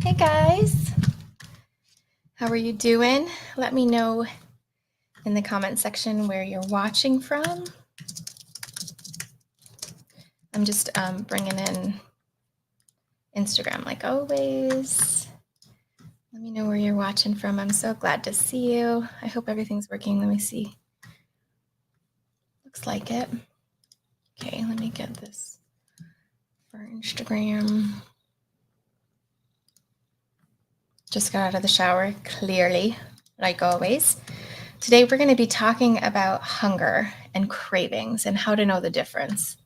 Hey guys, how are you doing? Let me know in the comment section where you're watching from. I'm just bringing in Instagram like always. Let me know where you're watching from. I'm so glad to see you. I hope everything's working. Let me see. Looks like it. Okay, let me get this for Instagram. Just got out of the shower, clearly, like always. Today we're going to be talking about hunger and cravings and how to know the difference.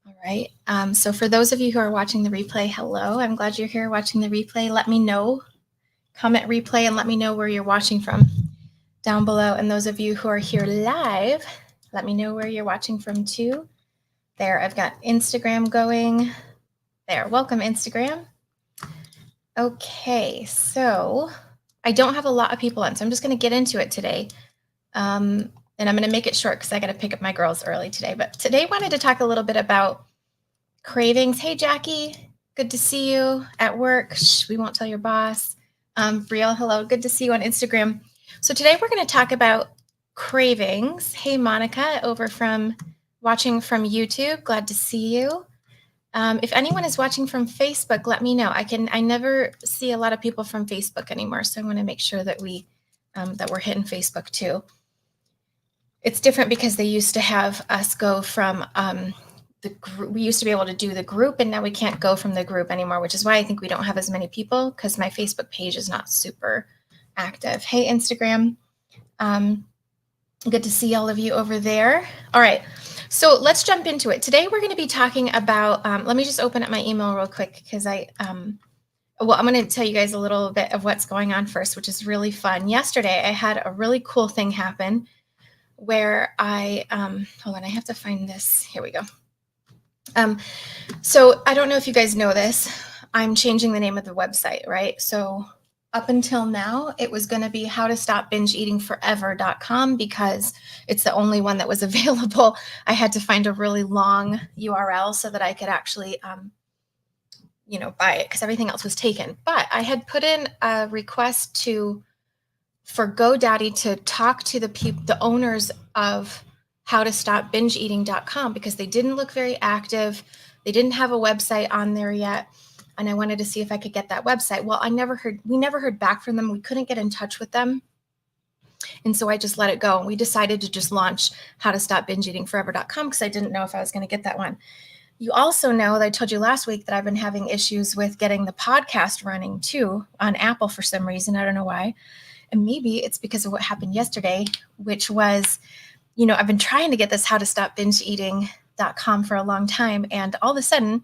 All right. So for those of you who are watching the replay, hello. I'm glad you're here watching the replay. Let me know, comment replay, and let me know where you're watching from down below. And those of you who are here live, let me know where you're watching from too. There, I've got Instagram going. There, welcome Instagram. Okay, so I don't have a lot of people on, so I'm just going to get into it today. And I'm going to make it short because I got to pick up my girls early today. But today I wanted to talk a little bit about cravings. Hey, Jackie, good to see you at work. Shh, we won't tell your boss. Brielle, hello, good to see you on Instagram. So today we're going to talk about cravings. Hey, Monica, watching from YouTube. Glad to see you. If anyone is watching from Facebook, let me know. I never see a lot of people from Facebook anymore, so I want to make sure that that we're hitting Facebook too. It's different because they used to have us go from the group. We used to be able to do the group, and now we can't go from the group anymore, which is why I think we don't have as many people because my Facebook page is not super active. Hey, Instagram. Good to see all of you over there. All right, so let's jump into it. Today we're going to be talking about, let me just open up my email real quick because I'm going to tell you guys a little bit of what's going on first, which is really fun. Yesterday, I had a really cool thing happen where hold on, I have to find this. Here we go. So I don't know if you guys know this. I'm changing the name of the website, right? So up until now, it was going to be howtostopbingeeatingforever.com because it's the only one that was available. I had to find a really long URL so that I could actually, buy it because everything else was taken. But I had put in a request for GoDaddy to talk to the owners of howtostopbingeeating.com because they didn't look very active. They didn't have a website on there yet. And I wanted to see if I could get that website. Well, we never heard back from them. We couldn't get in touch with them. And so I just let it go. And we decided to just launch howtostopbingeeatingforever.com because I didn't know if I was going to get that one. You also know that I told you last week that I've been having issues with getting the podcast running too on Apple for some reason. I don't know why. And maybe it's because of what happened yesterday, which was, I've been trying to get this howtostopbingeeating.com for a long time. And all of a sudden,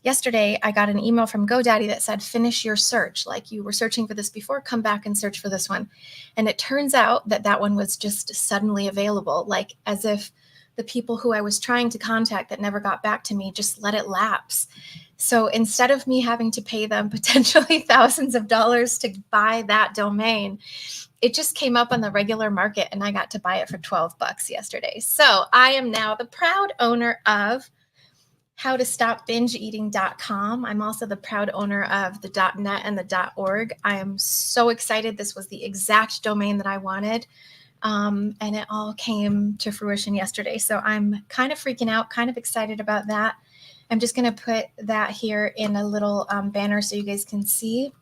yesterday, I got an email from GoDaddy that said, finish your search. Like you were searching for this before, come back and search for this one. And it turns out that one was just suddenly available, like as if the people who I was trying to contact that never got back to me just let it lapse. So instead of me having to pay them potentially thousands of dollars to buy that domain, it just came up on the regular market and I got to buy it for $12 yesterday. So I am now the proud owner of howtostopbingeeating.com. I'm also the proud owner of the .net and the .org. I am so excited. This was the exact domain that I wanted. And it all came to fruition yesterday. So I'm kind of freaking out, kind of excited about that. I'm just going to put that here in a little banner so you guys can see.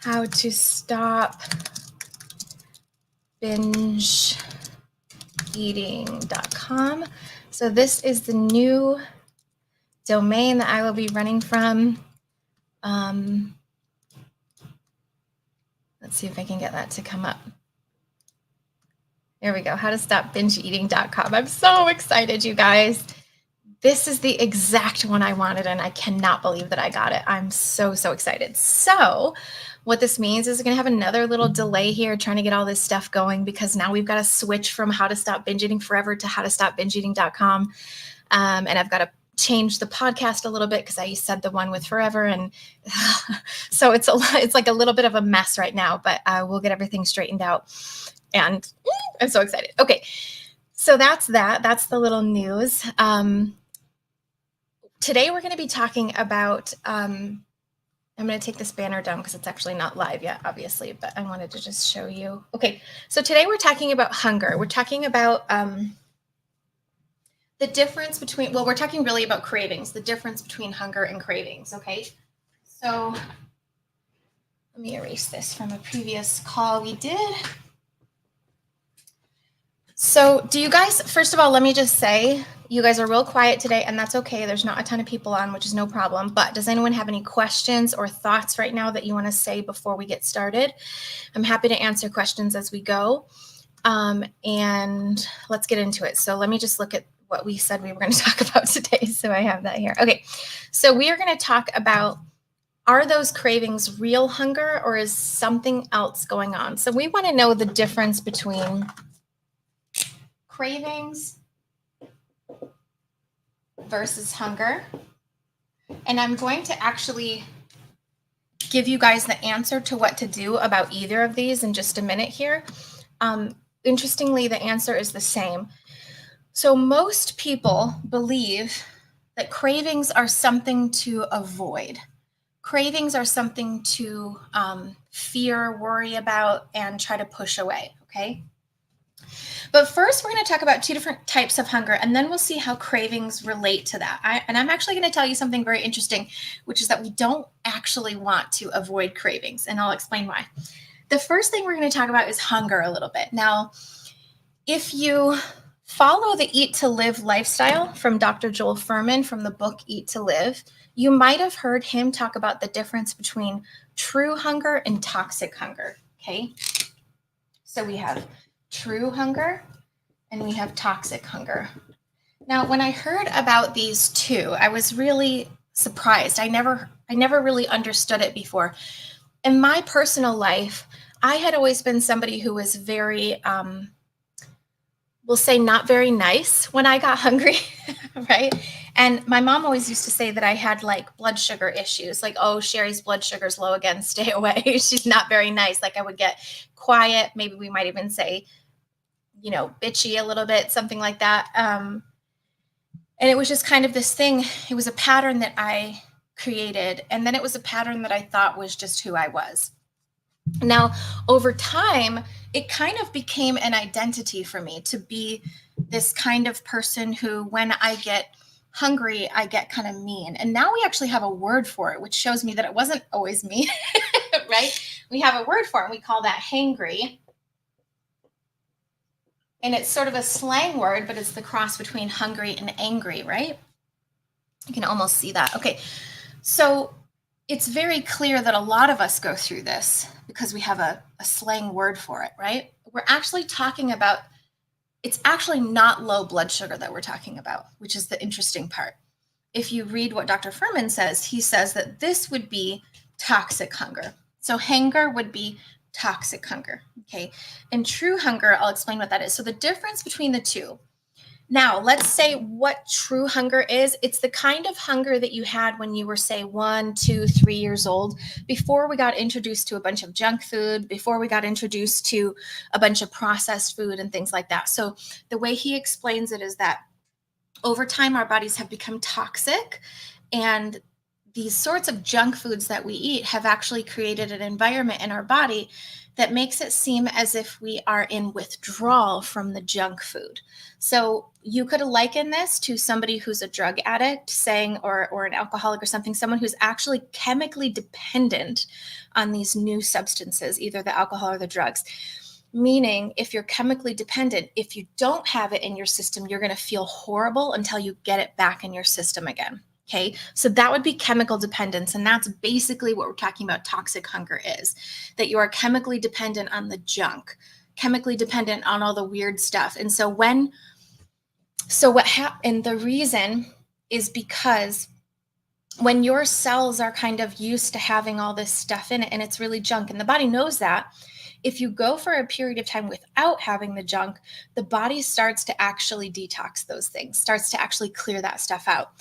howtostopbingeeating.com. So this is the new domain that I will be running from. Let's see if I can get that to come up. There we go, howtostopbingeeating.com. I'm so excited, you guys. This is the exact one I wanted, and I cannot believe that I got it. I'm so, so excited. So what this means is we're going to have another little delay here trying to get all this stuff going because now we've got to switch from How to Stop Binge Eating Forever to howtostopbingeeating.com. And I've got to change the podcast a little bit because I said the one with forever. And so it's like a little bit of a mess right now, but we'll get everything straightened out. And I'm so excited. Okay, so that's that. That's the little news. Today we're going to be talking about, I I'm going to take this banner down because it's actually not live yet, obviously, but I wanted to just show you. Okay, so today we're talking about hunger. We're talking about the difference between, well, we're talking really about cravings, the difference between hunger and cravings, okay? So let me erase this from a previous call we did. So do you guys, first of all, let me just say, you guys are real quiet today, and that's okay. There's not a ton of people on, which is no problem. But does anyone have any questions or thoughts right now that you want to say before we get started? I'm happy to answer questions as we go. And let's get into it. So let me just look at what we said we were going to talk about today. So I have that here. Okay, so we are going to talk about, are those cravings real hunger or is something else going on? So we want to know the difference between cravings versus hunger. And I'm going to actually give you guys the answer to what to do about either of these in just a minute here. Interestingly, the answer is the same. So most people believe that cravings are something to avoid. Cravings are something to fear, worry about, and try to push away, okay? But first, we're going to talk about two different types of hunger, and then we'll see how cravings relate to that. And I'm actually going to tell you something very interesting, which is that we don't actually want to avoid cravings, and I'll explain why. The first thing we're going to talk about is hunger a little bit. Now, if you follow the Eat to Live lifestyle from Dr. Joel Fuhrman from the book Eat to Live, you might have heard him talk about the difference between true hunger and toxic hunger, okay? So we have true hunger and we have toxic hunger. Now, when I heard about these two, I was really surprised. I never really understood it before. In my personal life, I had always been somebody who was very, we'll say not very nice when I got hungry, right? And my mom always used to say that I had like blood sugar issues, like, oh, Sherry's blood sugar's low again, stay away. She's not very nice. Like I would get quiet. Maybe we might even say, bitchy a little bit, something like that. And it was just kind of this thing. It was a pattern that I created. And then it was a pattern that I thought was just who I was. Now, over time, it kind of became an identity for me to be this kind of person who, when I get hungry, I get kind of mean. And now we actually have a word for it, which shows me that it wasn't always me, right? We have a word for it, and we call that hangry. And it's sort of a slang word, but it's the cross between hungry and angry, right? You can almost see that. Okay, so it's very clear that a lot of us go through this because we have a slang word for it, right? We're actually talking about, it's actually not low blood sugar that we're talking about, which is the interesting part. If you read what Dr. Fuhrman says, he says that this would be toxic hunger. So hunger would be toxic hunger, okay? And true hunger, I'll explain what that is. So the difference between the two. Now, let's say what true hunger is. It's the kind of hunger that you had when you were, say, 1, 2, 3 years old, before we got introduced to a bunch of junk food, before we got introduced to a bunch of processed food and things like that. So the way he explains it is that over time, our bodies have become toxic, and these sorts of junk foods that we eat have actually created an environment in our body that makes it seem as if we are in withdrawal from the junk food. So you could liken this to somebody who's a drug addict, saying, or an alcoholic or something, someone who's actually chemically dependent on these new substances, either the alcohol or the drugs. Meaning, if you're chemically dependent, if you don't have it in your system, you're going to feel horrible until you get it back in your system again. Okay, so that would be chemical dependence. And that's basically what we're talking about toxic hunger is, that you are chemically dependent on the junk, chemically dependent on all the weird stuff. And so and the reason is because when your cells are kind of used to having all this stuff in it and it's really junk, and the body knows that, if you go for a period of time without having the junk, the body starts to actually detox those things, starts to actually clear that stuff out.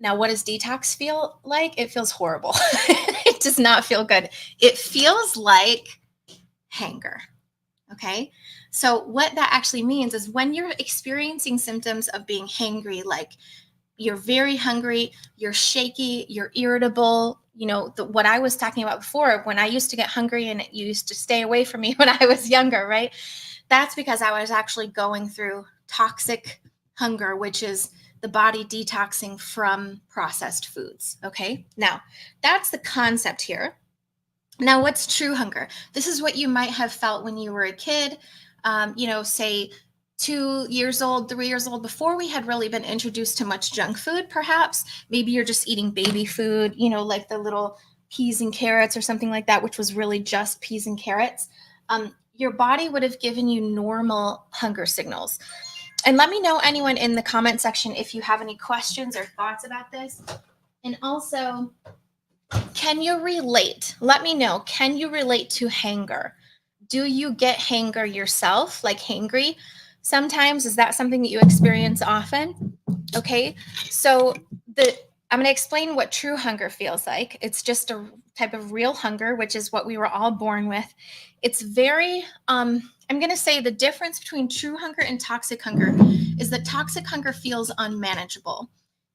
Now, what does detox feel like? It feels horrible. It does not feel good. It feels like hunger. Okay. So what that actually means is when you're experiencing symptoms of being hangry, like you're very hungry, you're shaky, you're irritable, what I was talking about before, when I used to get hungry and it used to stay away from me when I was younger, right? That's because I was actually going through toxic hunger, which is the body detoxing from processed foods. Okay. Now, that's the concept here. Now, what's true hunger? This is what you might have felt when you were a kid, say 2 years old, 3 years old, before we had really been introduced to much junk food, perhaps. Maybe you're just eating baby food, like the little peas and carrots or something like that, which was really just peas and carrots. Your body would have given you normal hunger signals. And let me know, anyone in the comment section, if you have any questions or thoughts about this. And also, can you relate? Let me know. Can you relate to hanger? Do you get hanger yourself, like hangry? Sometimes, is that something that you experience often? Okay, so I'm going to explain what true hunger feels like. It's just a type of real hunger, which is what we were all born with. It's very, I'm going to say the difference between true hunger and toxic hunger is that toxic hunger feels unmanageable.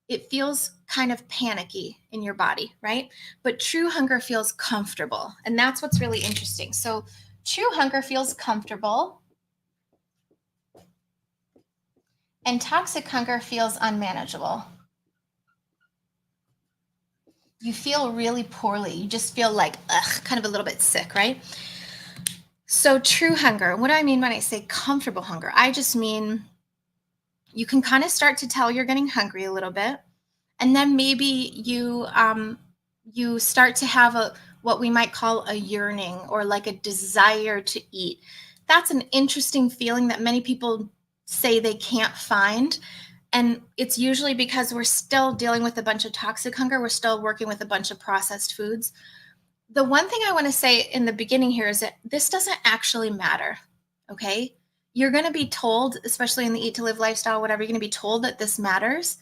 It feels kind of panicky in your body, right? But true hunger feels comfortable. And that's what's really interesting. So true hunger feels comfortable, and toxic hunger feels unmanageable. You feel really poorly. You just feel like, kind of a little bit sick, right? So true hunger, what do I mean when I say comfortable hunger? I just mean you can kind of start to tell you're getting hungry a little bit. And then maybe you start to have what we might call a yearning, or like a desire to eat. That's an interesting feeling that many people say they can't find. And it's usually because we're still dealing with a bunch of toxic hunger. We're still working with a bunch of processed foods. The one thing I want to say in the beginning here is that this doesn't actually matter. Okay. You're going to be told, especially in the Eat to Live lifestyle, whatever, you're going to be told that this matters.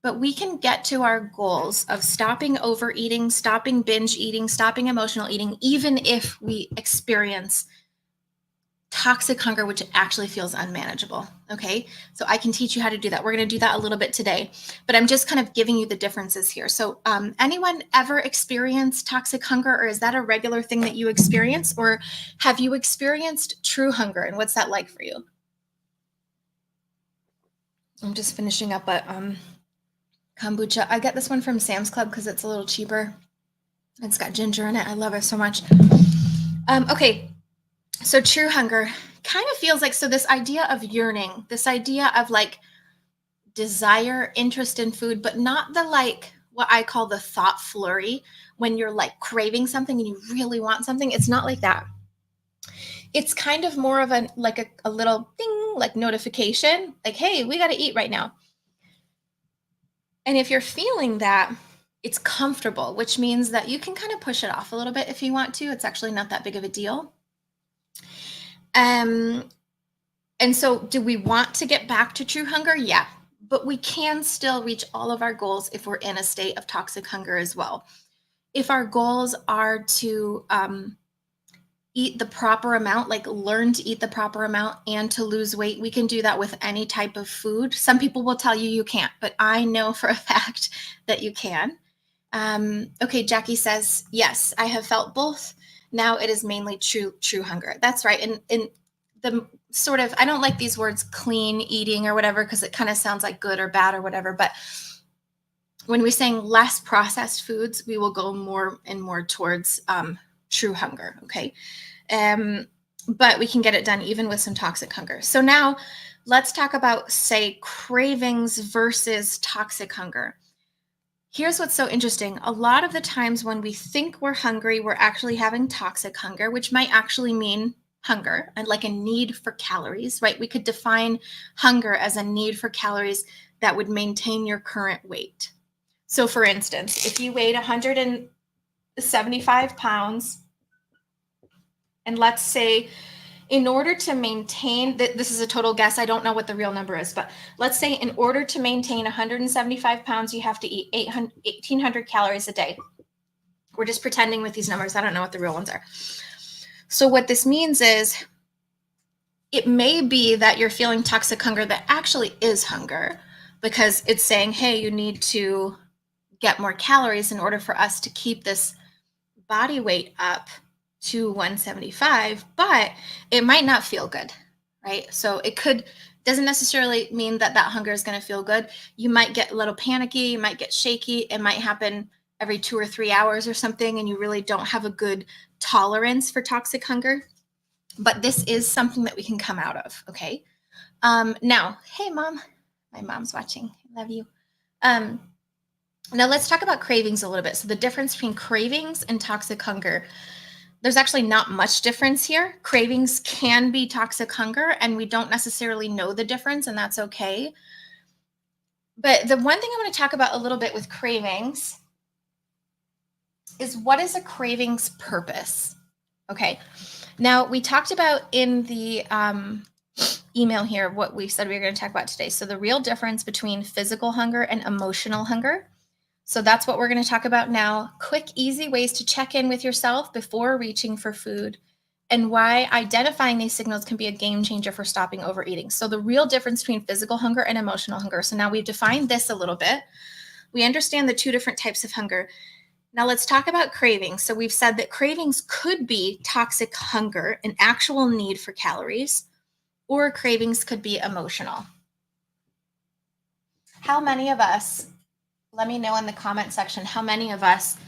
But we can get to our goals of stopping overeating, stopping binge eating, stopping emotional eating, even if we experience toxic hunger, which actually feels unmanageable. Okay. So I can teach you how to do that. We're going to do that a little bit today, but I'm just kind of giving you the differences here. So anyone ever experienced toxic hunger, or is that a regular thing that you experience, or have you experienced true hunger, and what's that like for you? I'm just finishing up a kombucha. I get this one from Sam's Club because it's a little cheaper. It's got ginger in it. I love it so much. Okay, so true hunger kind of feels like, so this idea of yearning, this idea of like desire, interest in food, but not the like what I call the thought flurry, when you're like craving something and you really want something. It's not like that. It's kind of more of a little ding, like notification, like, hey, we got to eat right now. And if you're feeling that, it's comfortable, which means that you can kind of push it off a little bit if you want to. It's actually not that big of a deal. And so do we want to get back to true hunger? Yeah, but we can still reach all of our goals if we're in a state of toxic hunger as well. If our goals are to eat the proper amount, like learn to eat the proper amount and to lose weight, we can do that with any type of food. Some people will tell you can't, but I know for a fact that you can. Okay, Jackie says, yes, I have felt both. Now it is mainly true hunger. That's right. And the sort of, I don't like these words clean eating or whatever, because it kind of sounds like good or bad or whatever. But when we're saying less processed foods, we will go more and more towards true hunger. Okay. But we can get it done even with some toxic hunger. So now let's talk about, say, cravings versus toxic hunger. Here's what's so interesting. A lot of the times when we think we're hungry, we're actually having toxic hunger, which might actually mean hunger and like a need for calories, right? We could define hunger as a need for calories that would maintain your current weight. So for instance, if you weighed 175 pounds, and let's say in order to maintain, this is a total guess, I don't know what the real number is, but let's say in order to maintain 175 pounds, you have to eat 1,800 calories a day. We're just pretending with these numbers. I don't know what the real ones are. So what this means is it may be that you're feeling toxic hunger that actually is hunger, because it's saying, hey, you need to get more calories in order for us to keep this body weight up to 175, but it might not feel good, right? So it doesn't necessarily mean that hunger is going to feel good. You might get a little panicky, you might get shaky. It might happen every 2 or 3 hours or something, and you really don't have a good tolerance for toxic hunger. But this is something that we can come out of, okay? Now, hey, Mom. My mom's watching. I love you. Now let's talk about cravings a little bit. So the difference between cravings and toxic hunger. There's actually not much difference here. Cravings can be toxic hunger, and we don't necessarily know the difference, and that's okay. But the one thing I want to talk about a little bit with cravings is, what is a craving's purpose? Okay. Now, we talked about in the email here what we said we were going to talk about today. So the real difference between physical hunger and emotional hunger. So that's what we're going to talk about now. Quick, easy ways to check in with yourself before reaching for food, and why identifying these signals can be a game changer for stopping overeating. So the real difference between physical hunger and emotional hunger. So now we've defined this a little bit. We understand the two different types of hunger. Now let's talk about cravings. So we've said that cravings could be toxic hunger, an actual need for calories, or cravings could be emotional. How many of us, let me know in the comment section, how many of us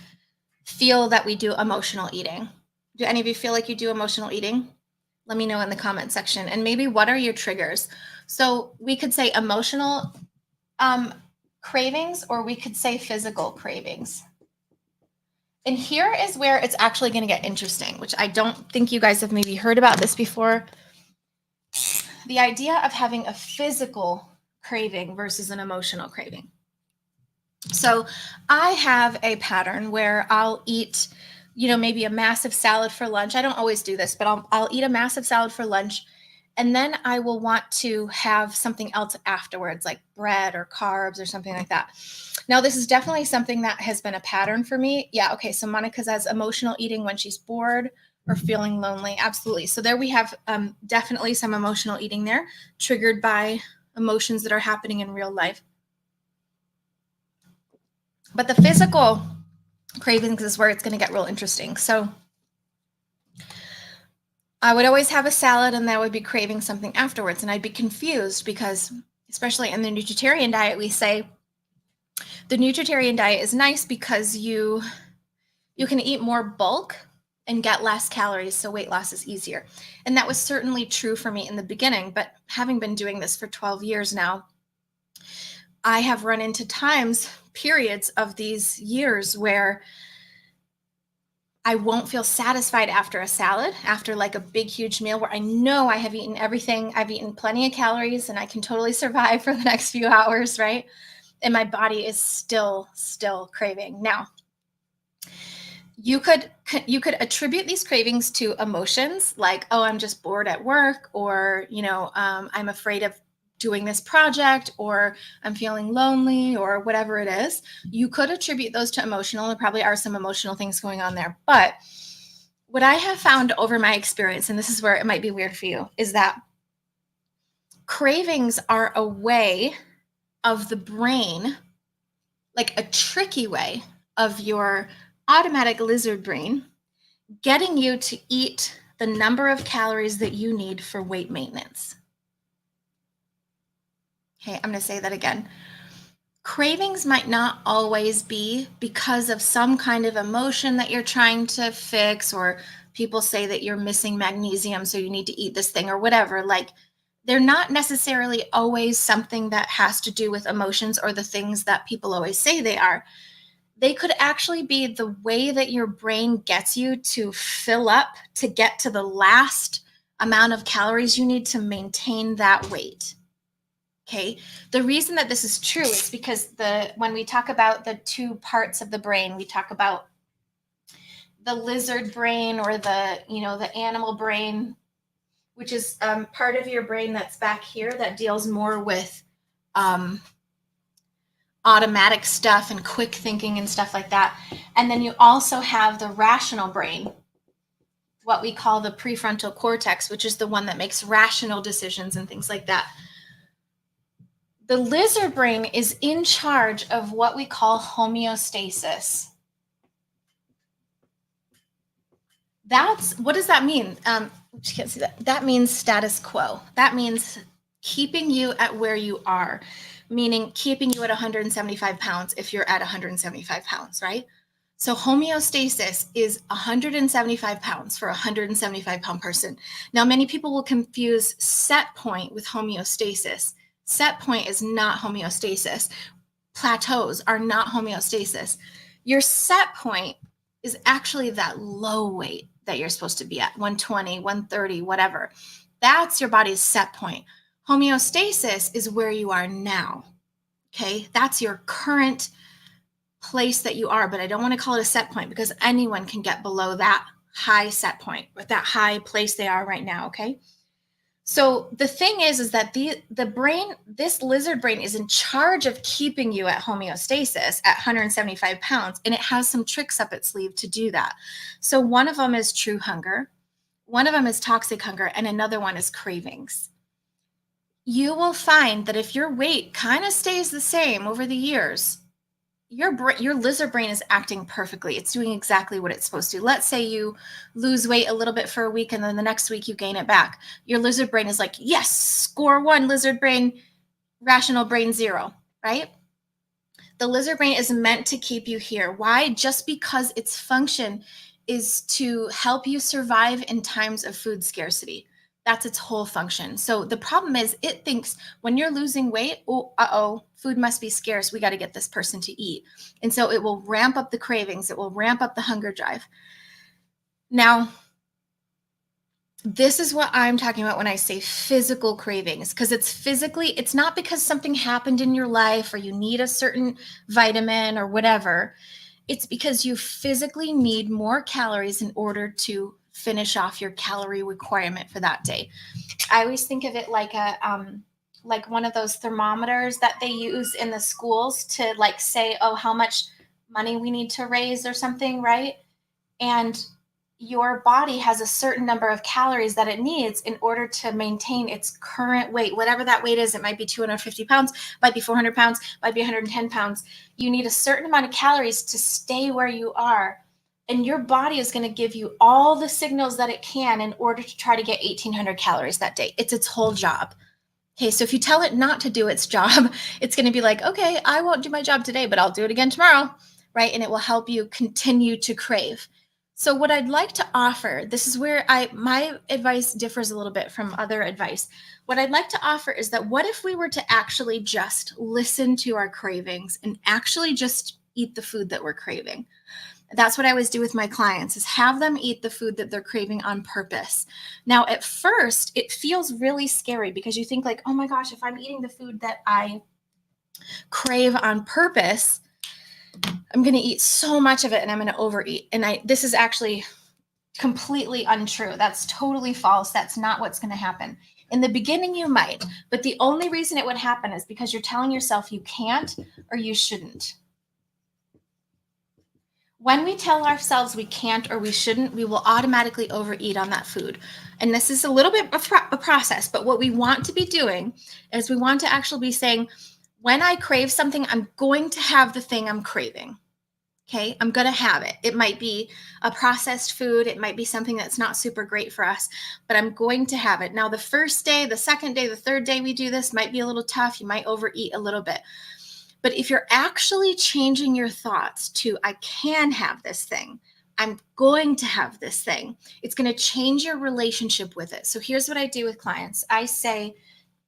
feel that we do emotional eating? Do any of you feel like you do emotional eating? Let me know in the comment section. And maybe what are your triggers? So we could say emotional cravings, or we could say physical cravings. And here is where it's actually going to get interesting, which I don't think you guys have maybe heard about this before. The idea of having a physical craving versus an emotional craving. So I have a pattern where I'll eat, maybe a massive salad for lunch. I don't always do this, but I'll eat a massive salad for lunch, and then I will want to have something else afterwards, like bread or carbs or something like that. Now, this is definitely something that has been a pattern for me. Yeah, okay, so Monica says emotional eating when she's bored or feeling lonely. Absolutely. So there we have definitely some emotional eating there, triggered by emotions that are happening in real life. But the physical cravings is where it's going to get real interesting. So I would always have a salad, and I would be craving something afterwards, and I'd be confused because, especially in the nutritarian diet, we say the nutritarian diet is nice because you can eat more bulk and get less calories, so weight loss is easier. And that was certainly true for me in the beginning, but having been doing this for 12 years now, I have run into periods of these years where I won't feel satisfied after a salad, after like a big, huge meal where I know I have eaten everything. I've eaten plenty of calories and I can totally survive for the next few hours, right? And my body is still craving. Now, you could attribute these cravings to emotions like, oh, I'm just bored at work, or, I'm afraid of doing this project, or I'm feeling lonely, or whatever it is. You could attribute those to emotional. There probably are some emotional things going on there. But what I have found over my experience, and this is where it might be weird for you, is that cravings are a way of the brain, like a tricky way of your automatic lizard brain, getting you to eat the number of calories that you need for weight maintenance. Okay, I'm going to say that again. Cravings might not always be because of some kind of emotion that you're trying to fix, or people say that you're missing magnesium, so you need to eat this thing or whatever. Like, they're not necessarily always something that has to do with emotions or the things that people always say they are. They could actually be the way that your brain gets you to fill up to get to the last amount of calories you need to maintain that weight. Okay. The reason that this is true is because when we talk about the two parts of the brain, we talk about the lizard brain, or the animal brain, which is part of your brain that's back here that deals more with automatic stuff and quick thinking and stuff like that. And then you also have the rational brain, what we call the prefrontal cortex, which is the one that makes rational decisions and things like that. The lizard brain is in charge of what we call homeostasis. What does that mean? You can't see that. That means status quo. That means keeping you at where you are, meaning keeping you at 175 pounds if you're at 175 pounds, right? So homeostasis is 175 pounds for a 175 pound person. Now, many people will confuse set point with homeostasis. Set point is not homeostasis. Plateaus are not homeostasis. Your set point is actually that low weight that you're supposed to be at, 120, 130, whatever. That's your body's set point. Homeostasis is where you are now. Okay, that's your current place that you are, but I don't want to call it a set point because anyone can get below that high set point with that high place they are right now. Okay. So the thing is that the brain, this lizard brain is in charge of keeping you at homeostasis at 175 pounds, and it has some tricks up its sleeve to do that. So one of them is true hunger, one of them is toxic hunger, and another one is cravings. You will find that if your weight kind of stays the same over the years, your lizard brain is acting perfectly. It's doing exactly what it's supposed to. Let's say you lose weight a little bit for a week and then the next week you gain it back. Your lizard brain is like, yes, score 1, lizard brain, rational brain 0, right? The lizard brain is meant to keep you here. Why? Just because its function is to help you survive in times of food scarcity. That's its whole function. So the problem is it thinks when you're losing weight, food must be scarce. We got to get this person to eat. And so it will ramp up the cravings. It will ramp up the hunger drive. Now, this is what I'm talking about when I say physical cravings, because it's not because something happened in your life or you need a certain vitamin or whatever. It's because you physically need more calories in order to finish off your calorie requirement for that day. I always think of it like like one of those thermometers that they use in the schools to like say, oh, how much money we need to raise or something, right? And your body has a certain number of calories that it needs in order to maintain its current weight, whatever that weight is. It might be 250 pounds, might be 400 pounds, might be 110 pounds. You need a certain amount of calories to stay where you are. And your body is going to give you all the signals that it can in order to try to get 1,800 calories that day. It's its whole job. Okay, so if you tell it not to do its job, it's going to be like, okay, I won't do my job today, but I'll do it again tomorrow, right? And it will help you continue to crave. So what I'd like to offer, this is where my advice differs a little bit from other advice. What I'd like to offer is that what if we were to actually just listen to our cravings and actually just eat the food that we're craving? That's what I always do with my clients, is have them eat the food that they're craving on purpose. Now, at first, it feels really scary because you think like, oh my gosh, if I'm eating the food that I crave on purpose, I'm going to eat so much of it and I'm going to overeat. And this is actually completely untrue. That's totally false. That's not what's going to happen. In the beginning, you might, but the only reason it would happen is because you're telling yourself you can't or you shouldn't. When we tell ourselves we can't or we shouldn't, we will automatically overeat on that food. And this is a little bit of a process, but what we want to be doing is we want to actually be saying, when I crave something, I'm going to have the thing I'm craving. Okay, I'm going to have it. It might be a processed food. It might be something that's not super great for us, but I'm going to have it. Now, the first day, the second day, the third day we do this might be a little tough. You might overeat a little bit. But if you're actually changing your thoughts to, I can have this thing, I'm going to have this thing, it's going to change your relationship with it. So here's what I do with clients. I say,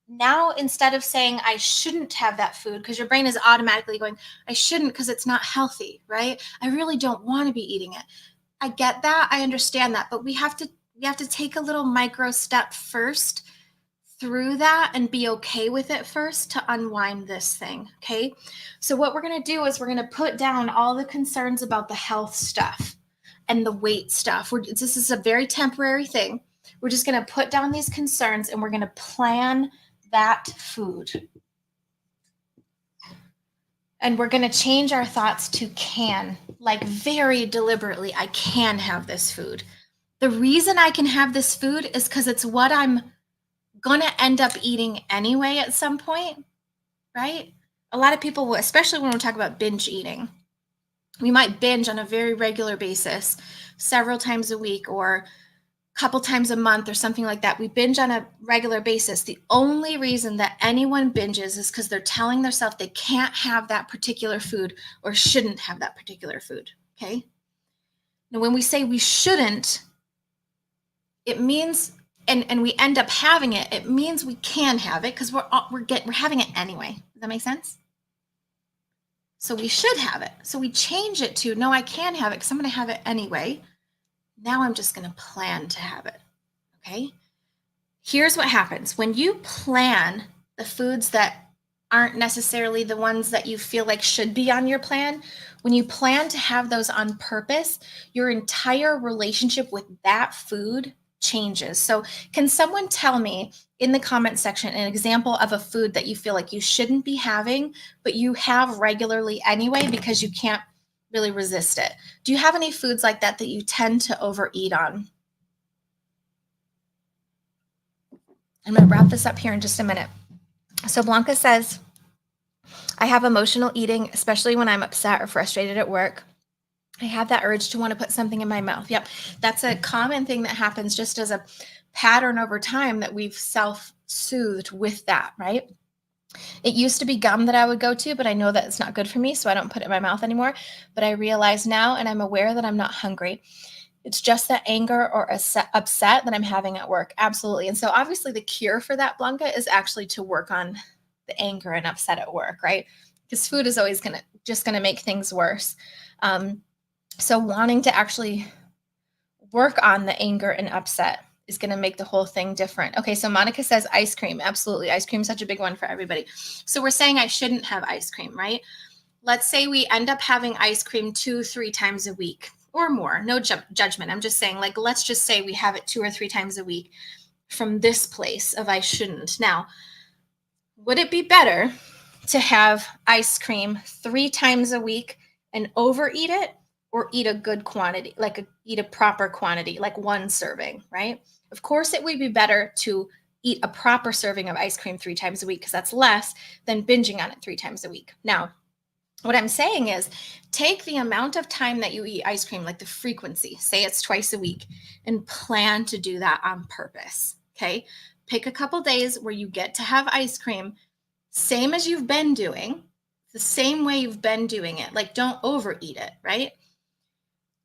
now instead of saying I shouldn't have that food, because your brain is automatically going, I shouldn't because it's not healthy, right? I really don't want to be eating it. I get that. I understand that. But we have to take a little micro step first through that and be okay with it first to unwind this thing. Okay. So what we're going to do is we're going to put down all the concerns about the health stuff and the weight stuff. This is a very temporary thing. We're just going to put down these concerns and we're going to plan that food. And we're going to change our thoughts to can, like very deliberately, I can have this food. The reason I can have this food is because it's what I'm going to end up eating anyway at some point. right? A lot of people will, especially when we talk about binge eating, we might binge on a very regular basis, several times a week or a couple times a month or something like that. We binge on a regular basis. The only reason that anyone binges is because they're telling themselves they can't have that particular food or shouldn't have that particular food. Okay. Now, when we say we shouldn't, it means, and we end up having it, it means we can have it because we're having it anyway. Does that make sense? So we should have it. So we change it to, no, I can have it because I'm going to have it anyway. Now I'm just going to plan to have it. Okay. Here's what happens when you plan the foods that aren't necessarily the ones that you feel like should be on your plan. When you plan to have those on purpose, your entire relationship with that food changes. So, can someone tell me in the comment section an example of a food that you feel like you shouldn't be having, but you have regularly anyway because you can't really resist it? Do you have any foods like that that you tend to overeat on? I'm going to wrap this up here in just a minute. So Blanca says, I have emotional eating, especially when I'm upset or frustrated at work. I have that urge to want to put something in my mouth. Yep. That's a common thing that happens just as a pattern over time that we've self-soothed with that, right? It used to be gum that I would go to, but I know that it's not good for me, so I don't put it in my mouth anymore. But I realize now, and I'm aware that I'm not hungry. It's just that anger or upset that I'm having at work. Absolutely. And so obviously the cure for that, Blanca, is actually to work on the anger and upset at work, right? Because food is always going to make things worse. So wanting to actually work on the anger and upset is going to make the whole thing different. Okay, so Monica says ice cream. Absolutely. Ice cream is such a big one for everybody. So we're saying I shouldn't have ice cream, right? Let's say we end up having ice cream 2-3 times a week or more. No judgment. I'm just saying, like, let's just say we have it 2 or 3 times a week from this place of I shouldn't. Now, would it be better to have ice cream 3 times a week and overeat it, or eat a good quantity, eat a proper quantity, like 1 serving, right? Of course, it would be better to eat a proper serving of ice cream 3 times a week because that's less than binging on it 3 times a week. Now, what I'm saying is take the amount of time that you eat ice cream, like the frequency, say it's twice a week, and plan to do that on purpose. Okay. Pick a couple days where you get to have ice cream, same as you've been doing, the same way you've been doing it. Like, don't overeat it, right?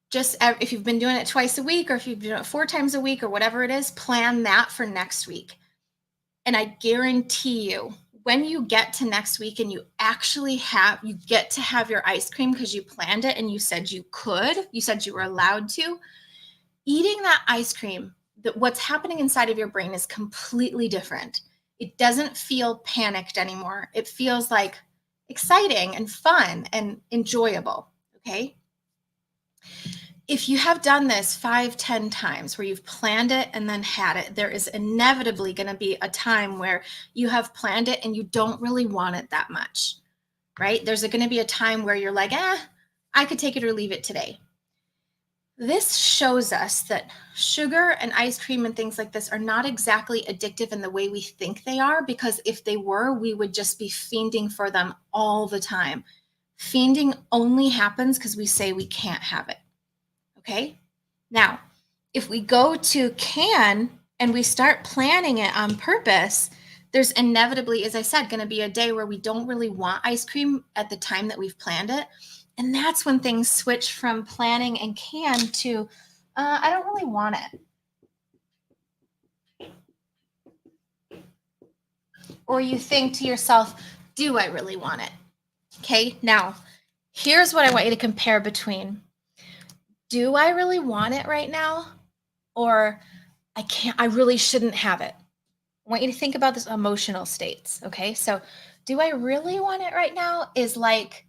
Just if you've been doing it twice a week, or if you've been doing it 4 times a week, or whatever it is, plan that for next week. And I guarantee you, when you get to next week and you get to have your ice cream because you planned it and you said you said you were allowed to, eating that ice cream, what's happening inside of your brain is completely different. It doesn't feel panicked anymore. It feels like exciting and fun and enjoyable. Okay. If you have done this 5-10 times where you've planned it and then had it, there is inevitably going to be a time where you have planned it and you don't really want it that much, right? There's going to be a time where you're like, I could take it or leave it today. This shows us that sugar and ice cream and things like this are not exactly addictive in the way we think they are, because if they were, we would just be fiending for them all the time. Fiending only happens because we say we can't have it. Okay. Now, if we go to can and we start planning it on purpose, there's inevitably, as I said, going to be a day where we don't really want ice cream at the time that we've planned it. And that's when things switch from planning and can to, I don't really want it. Or you think to yourself, do I really want it? Okay. Now, here's what I want you to compare between. Do I really want it right now? Or I really shouldn't have it. I want you to think about this emotional states. Okay. So do I really want it right now is like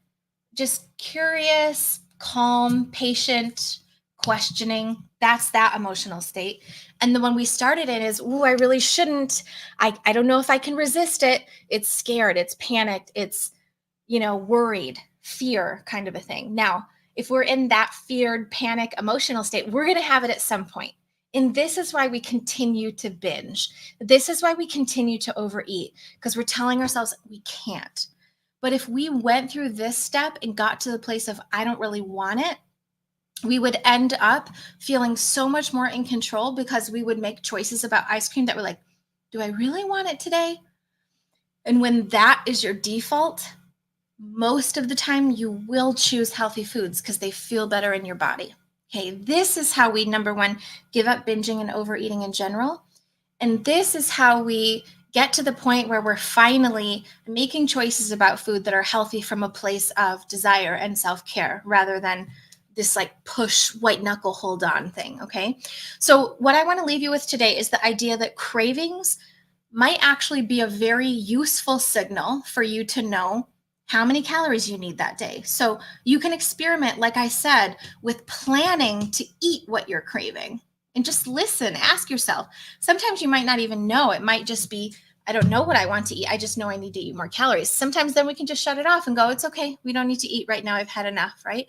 just curious, calm, patient, questioning. That's that emotional state. And the one we started in is, I really shouldn't. I don't know if I can resist it. It's scared. It's panicked. It's, worried, fear kind of a thing. Now, if we're in that feared, panic, emotional state, we're going to have it at some point. And this is why we continue to binge. This is why we continue to overeat, because we're telling ourselves we can't. But if we went through this step and got to the place of, I don't really want it, we would end up feeling so much more in control, because we would make choices about ice cream that were like, do I really want it today? And when that is your default, most of the time you will choose healthy foods because they feel better in your body. Okay, this is how we, number one, give up binging and overeating in general. And this is how we get to the point where we're finally making choices about food that are healthy from a place of desire and self-care, rather than this like push white knuckle hold on thing. Okay, so what I want to leave you with today is the idea that cravings might actually be a very useful signal for you to know how many calories you need that day. So you can experiment, like I said, with planning to eat what you're craving, and just listen, ask yourself. Sometimes you might not even know. It might just be, I don't know what I want to eat. I just know I need to eat more calories. Sometimes then we can just shut it off and go, it's okay. We don't need to eat right now. I've had enough, right?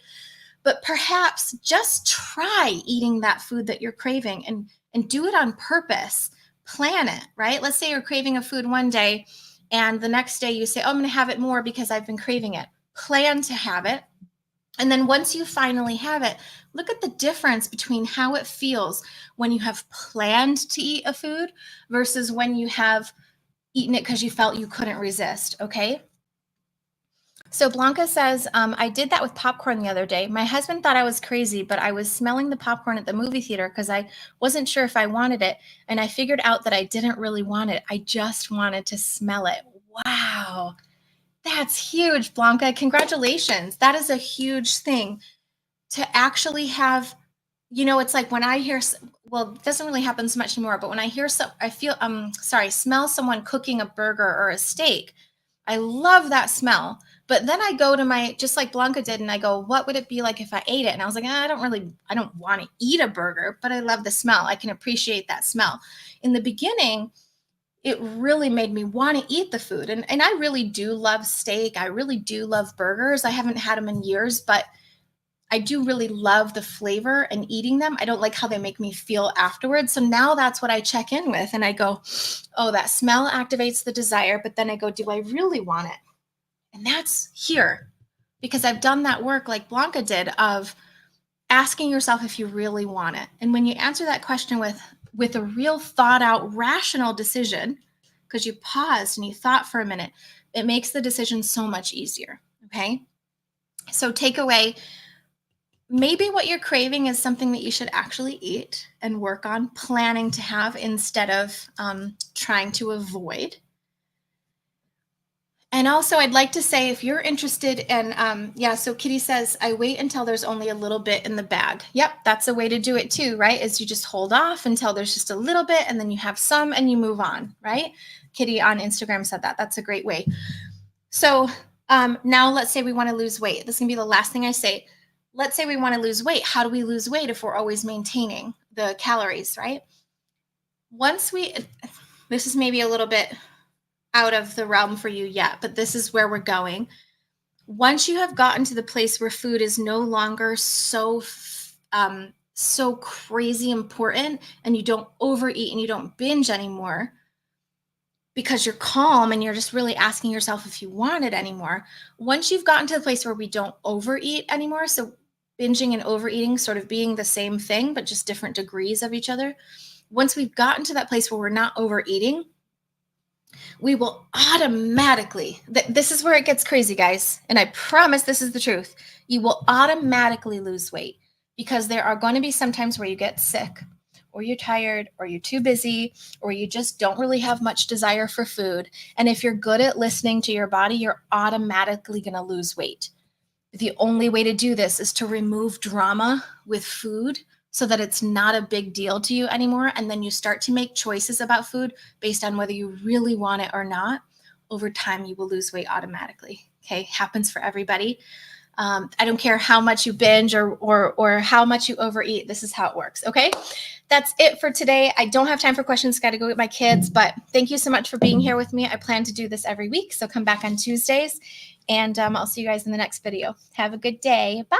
But perhaps just try eating that food that you're craving, and do it on purpose. Plan it, right? Let's say you're craving a food one day, and the next day you say, oh, I'm going to have it more because I've been craving it. Plan to have it. And then once you finally have it, look at the difference between how it feels when you have planned to eat a food versus when you have eaten it because you felt you couldn't resist, okay? So Blanca says, I did that with popcorn the other day. My husband thought I was crazy, but I was smelling the popcorn at the movie theater because I wasn't sure if I wanted it. And I figured out that I didn't really want it. I just wanted to smell it. Wow. That's huge, Blanca. Congratulations. That is a huge thing to actually have. It's like when I hear, well, it doesn't really happen so much anymore, but when I hear smell someone cooking a burger or a steak, I love that smell. But then I go to just like Blanca did, and I go, what would it be like if I ate it? And I was like, I don't want to eat a burger, but I love the smell. I can appreciate that smell. In the beginning, it really made me want to eat the food. And I really do love steak. I really do love burgers. I haven't had them in years, but I do really love the flavor and eating them. I don't like how they make me feel afterwards. So now that's what I check in with. And I go, oh, that smell activates the desire. But then I go, do I really want it? And that's here, because I've done that work like Blanca did of asking yourself if you really want it. And when you answer that question with a real thought out, rational decision, because you paused and you thought for a minute, it makes the decision so much easier. Okay. So takeaway, maybe what you're craving is something that you should actually eat and work on planning to have instead of trying to avoid. And also, I'd like to say, if you're interested in, so Kitty says, I wait until there's only a little bit in the bag. Yep, that's a way to do it too, right? Is you just hold off until there's just a little bit, and then you have some and you move on, right? Kitty on Instagram said that. That's a great way. So now let's say we want to lose weight. This is going to be the last thing I say. Let's say we want to lose weight. How do we lose weight if we're always maintaining the calories, right? This is maybe a little bit out of the realm for you yet, but this is where we're going. Once you have gotten to the place where food is no longer so crazy important, and you don't overeat and you don't binge anymore because you're calm and you're just really asking yourself if you want it anymore. Once you've gotten to the place where we don't overeat anymore, so binging and overeating sort of being the same thing, but just different degrees of each other. Once we've gotten to that place where we're not overeating, we will automatically, this is where it gets crazy, guys. And I promise this is the truth. You will automatically lose weight, because there are going to be some times where you get sick, or you're tired, or you're too busy, or you just don't really have much desire for food. And if you're good at listening to your body, you're automatically going to lose weight. The only way to do this is to remove drama with food, so that it's not a big deal to you anymore. And then you start to make choices about food based on whether you really want it or not. Over time, you will lose weight automatically. Okay, happens for everybody. I don't care how much you binge or how much you overeat. This is how it works. Okay, that's it for today. I don't have time for questions. Got to go get my kids. But thank you so much for being here with me. I plan to do this every week, so come back on Tuesdays, and I'll see you guys in the next video. Have a good day. Bye.